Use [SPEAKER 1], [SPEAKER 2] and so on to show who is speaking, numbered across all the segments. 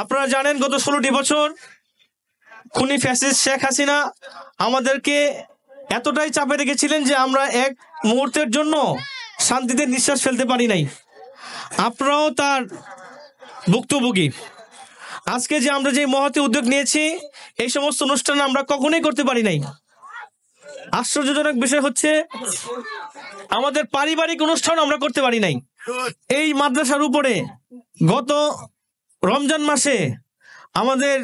[SPEAKER 1] আপনারা জানেন গত 16টি বছর খুনি ফ্যাসিস্ট শেখ হাসিনা আমাদেরকে এতটাই চাপে রেখেছিলেন যে আমরা এক মুহূর্তের জন্য শান্তিতে নিঃশ্বাস ফেলতে পারি নাই। আপনারাও তার ভুক্তভোগী। আজকে যে আমরা যে মহতী উদ্যোগ নিয়েছি, এই সমস্ত অনুষ্ঠান আমরা কখনোই করতে পারি নাই। আশ্চর্যজনক বিষয় হচ্ছে আমাদের পারিবারিক অনুষ্ঠান আমরা করতে পারি নাই। এই মাদ্রাসার উপরে গত রমজান মাসে আমাদের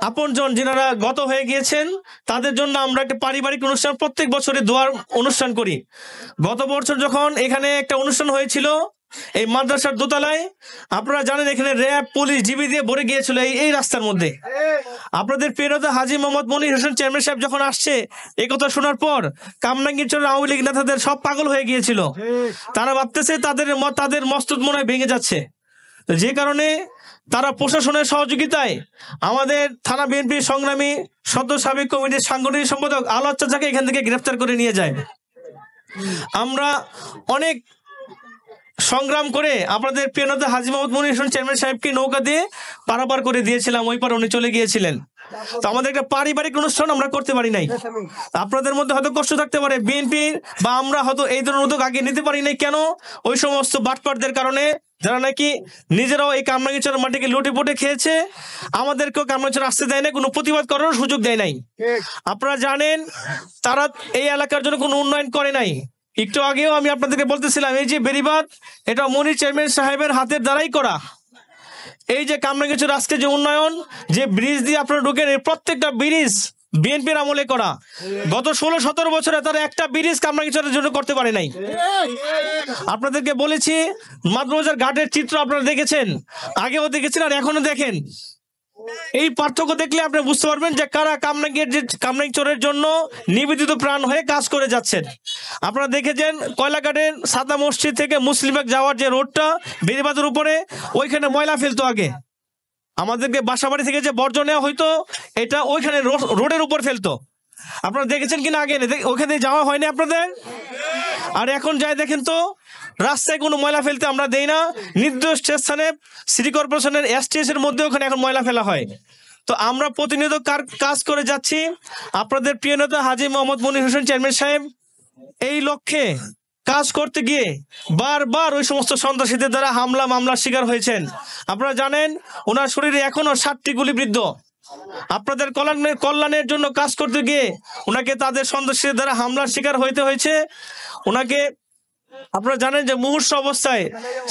[SPEAKER 1] আপনজন যিনারা গত হয়ে গিয়েছেন তাদের জন্য আমরা একটা পারিবারিক অনুষ্ঠান প্রত্যেক বছরে দোয়ার অনুষ্ঠান করি। গত বছর যখন এখানে একটা অনুষ্ঠান হয়েছিল এই মাদ্রাসার দোতলায়, আপনারা জানেন এখানে র্যাব, পুলিশ, জিবি দিয়ে ভরে গিয়েছিল এই রাস্তার মধ্যে। আপনাদের প্রিয়তা হাজী মোহাম্মদ মনির হোসেন চেয়ারম্যান সাহেব যখন আসছে এই কথা শোনার পর কামরাঙ্গীরচরের আওয়ামী লীগ নেতাদের সব পাগল হয়ে গিয়েছিল। তারা ভাবতেছে তাদের মস্তক মনে হয় ভেঙে যাচ্ছে। যে কারণে তারা প্রশাসনের সহযোগিতায় আমাদের থানা বিএনপির সংগ্রামী সদস্য সাবেক কমিটির সাংগঠনিক সম্পাদক আলোচ চাচাকে এখান থেকে গ্রেফতার করে নিয়ে যায়। আমরা অনেক সংগ্রাম করে আপনাদের প্রিয় নেতা হাজী মোহাম্মদ মনির হোসেন চেয়ারম্যান সাহেবকে নৌকা দিয়ে পারাপার করে দিয়েছিলাম, ওই পারে উনি চলে গিয়েছিলেন। তো আমাদের একটা পারিবারিক অনুষ্ঠান আমরা করতে পারি নাই। আপনাদের মধ্যে হয়তো কষ্ট থাকতে পারে, বিএনপির বা আমরা হয়তো এই ধরনের উদ্যোগ আগে নিতে পারি নাই কেন? ওই সমস্ত বাটপাটদের কারণে, যারা নাকি নিজেরাও এই কামরাঙ্গীরচরের মাটিকে লুটে পুটে খেয়েছে, আমাদেরকেও কামরাঙ্গীরচর আসতে দেয় না, কোনো প্রতিবাদ করার সুযোগ দেয় নাই। আপনারা জানেন তারা এই এলাকার জন্য কোনো উন্নয়ন করে নাই। একটু আগেও আমি আপনাদেরকে বলতেছিলাম এই যে বেড়িবাঁধ, এটা মনির চেয়ারম্যান সাহেবের হাতের দ্বারাই করা। এই যে কামরাঙ্গীরচর আজকে যে উন্নয়ন, যে ব্রিজ দিয়ে আপনারা ঢুকেন, এই প্রত্যেকটা ব্রিজ বিএনপির আমলে করা। গত 16-17 বছরে তারা একটা ব্রিজ কামরাঙ্গীরচরের জন্য করতে পারে নাই। আপনাদেরকে বলেছি মাদ্রাসার ঘাটের চিত্র আপনারা দেখেছেন, আগেও দেখেছেন আর এখনো দেখেন। এই পার্থক্য দেখলে আপনি বুঝতে পারবেন যে কারা কামরাঙ্গীরচরের জন্য নিবেদিত প্রাণ হয়ে কাজ করে যাচ্ছেন। আপনারা দেখেছেন কয়লাঘাটের সাদা মসজিদ থেকে মুসলিমবাগ যাওয়ার যে রোডটা বেড়িবাঁধের উপরে, ওইখানে ময়লা ফেলতো আগে। আমাদেরকে বাসাবাড়ি থেকে যে বর্জ্য নেওয়া হইতো এটা ওইখানে রোডের উপর ফেলতো। আপনারা দেখেছেন কিনা আগে? ওইখানে যাওয়া হয়নি আপনাদের? আর এখন যাই দেখেন তো রাস্তায় কোনো ময়লা ফেলতে আমরা দেই না। নির্দিষ্ট স্থানে সিটি কর্পোরেশনের এসটিএস এর মধ্যে ওখানে এখন ময়লা ফেলা হয়। তো আমরা প্রতিনিয়ত কাজ করে যাচ্ছি। আপনাদের প্রিয় নেতা হাজী মোহাম্মদ মনির হোসেন চেয়ারম্যান সাহেব এই লক্ষ্যে কাজ করতে গিয়ে বারবার ওই সমস্ত সন্ত্রাসীদের দ্বারা হামলা মামলার শিকার হয়েছেন। আপনারা জানেন ওনার শরীরে এখনো 7টি গুলিবিদ্ধ। আপনাদের কল্যাণের জন্য কাজ করতে গিয়ে ওনাকে তাদের সন্ত্রাসীদের দ্বারা হামলার শিকার হইতে হয়েছে। ওনাকে আপনারা জানেন যে মুমূর্ষ অবস্থায়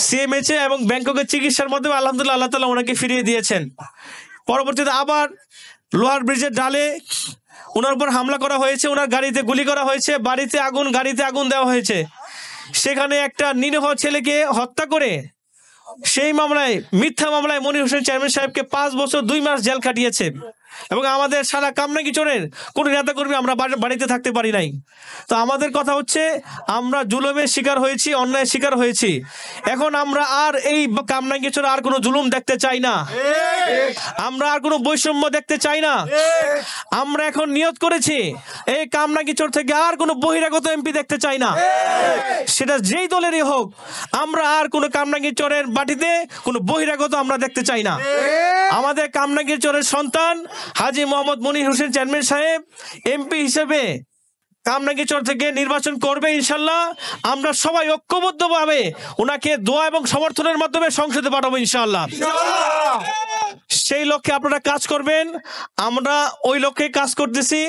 [SPEAKER 1] সিএমএইচে এবং ব্যাংককের চিকিৎসার মাধ্যমে আলহামদুলিল্লাহ আল্লাহ তাআলা ওনাকে ফিরিয়ে দিয়েছেন। পরবর্তীতে আবার লোহার ব্রিজের ডালে ওনার উপর হামলা করা হয়েছে, ওনার গাড়িতে গুলি করা হয়েছে, বাড়িতে আগুন, গাড়িতে আগুন দেওয়া হয়েছে। সেখানে একটা নিরীহ ছেলেকে হত্যা করে সেই মামলায়, মিথ্যা মামলায় মনির হোসেন চেয়ারম্যান সাহেবকে 5 বছর 2 মাস জেল কাটিয়েছে। এবং আমাদের সারা কামরাঙ্গীরচরের কোনো নেতা কর্মী আমরা বাড়িতে থাকতে পারি নাই। তো আমাদের কথা হচ্ছে আমরা জুলুমের শিকার হয়েছি, অন্যায়ের শিকার হয়েছি। এখন আমরা আর এই কামরাঙ্গীরচরে আর কোনো জুলুম দেখতে চাই না, আমরা আর কোনো বৈষম্য দেখতে চাই না। আমরা এখন নিয়ত করেছি এই কামরাঙ্গীরচর থেকে আর কোনো বহিরাগত এমপি দেখতে চাই না, সেটা যেই দলেরই হোক। আমরা আর কোনো কামরাঙ্গীরচরের মাটিতে কোনো বহিরাগত আমরা দেখতে চাই না। আমাদের কামরাঙ্গীরচরের সন্তান হাজী মোহাম্মদ মনির হোসেন চেয়ারম্যান সাহেব এমপি হিসেবে কামরাঙ্গীরচর থেকে নির্বাচন করবে ইনশাল্লাহ। আমরা সবাই ঐক্যবদ্ধভাবে ওনাকে দোয়া এবং সমর্থনের মাধ্যমে সংসদে পাঠাবো ইনশাল্লাহ। সেই লক্ষ্যে আপনারা কাজ করবেন, আমরা ওই লক্ষ্যে কাজ করতেছি।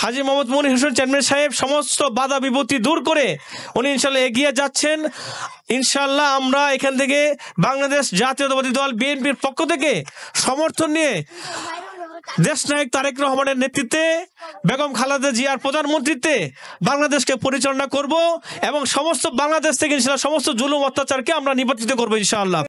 [SPEAKER 1] হাজী মোহাম্মদ মনির হোসেন চেয়ারম্যান সাহেব সমস্ত বাধা বিপত্তি দূর করে উনি ইনশাল্লাহ এগিয়ে যাচ্ছেন। ইনশাল্লাহ আমরা এখান থেকে বাংলাদেশ জাতীয়তাবাদী দল বিএনপির পক্ষ থেকে সমর্থন নিয়ে দেশনায়ক তারেক রহমানের নেতৃত্বে, বেগম খালেদা জিয়ার প্রধানমন্ত্রীত্বে বাংলাদেশকে পরিচালনা করব এবং সমস্ত বাংলাদেশ থেকে ইনশাআল্লাহ সমস্ত জুলুম অত্যাচারকে আমরা নিবর্তিত করবো ইনশাআল্লাহ।